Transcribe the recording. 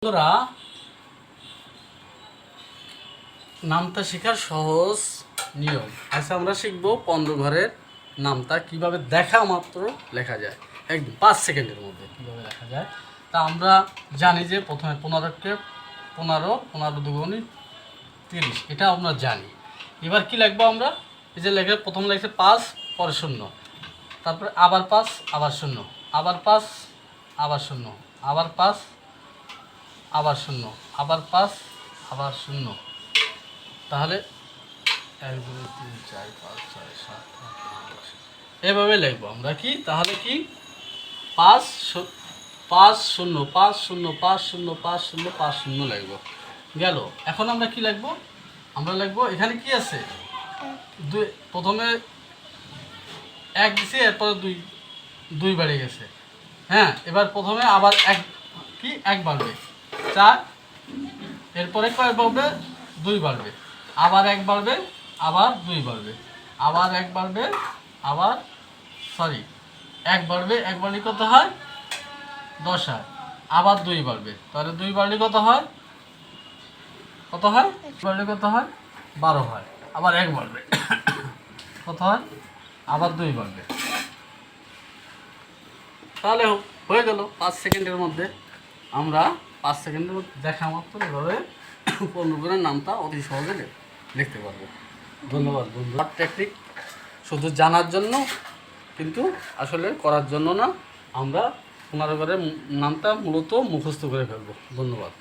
বন্ধুরা, নামতা শেখার সহজ নিয়ম। আচ্ছা, আমরা শিখবো 15 ঘরের নামতা কিভাবে দেখা মাত্র লেখা যায়, একদম 5 সেকেন্ডের মধ্যে কিভাবে লেখা যায়। তা আমরা জানি যে প্রথমে 15কে 15 দুগুণে 30, এটা আমরা জানি। এবার কি লিখবো আমরা? এই যে লেখে প্রথম লেখছে 5, পরে 0, তারপরে আবার 5, আবার 0, আবার 5, আবার 0, আবার 5, আবার 0, আবার 5, আবার 0। তাহলে 1 2 3 4 5 6 7 8 9 10 এভাবে লিখবো আমরা। কি তাহলে কি 5 0 5 0 5 0 5 0 5 0 5 0 লিখবো। গেল। এখন আমরা কি লিখবো? আমরা লিখবো এখানে কি আছে, প্রথমে 1 দিছি, এরপরে 2 বেড়ে গেছে। হ্যাঁ, এবার প্রথমে আবার 1 বাড়বে, 4, এরপরে কয় বাড়বে? 2 বাড়বে, আবার 1 বাড়বে, আবার 2 বাড়বে, আবার 1 বাড়বে, আবার 1 বাড়বে, 1 বাড়লে কত হয়? 10 হয়। আবার 2 বাড়বে, তাহলে 2 বাড়লে কত হয়? কত হয়? বাড়লে কত হয়? 12 হয়। আবার 1 বাড়বে, কত হয়? আবার 2 বাড়বে। তাহলে হয়ে গেল 5 সেকেন্ডের মধ্যে। আমরা 5 সেকেন্ডের মধ্যে দেখা মাত্র এভাবে 15 জনের নামটা অতি সহজে লিখতে পারবো। ধন্যবাদ বন্ধু। টেকনিক শুধু জানার জন্য, কিন্তু আসলে করার জন্য না। আমরা 15 ঘরের নামটা মূলত মুখস্থ করে ফেলবো। ধন্যবাদ।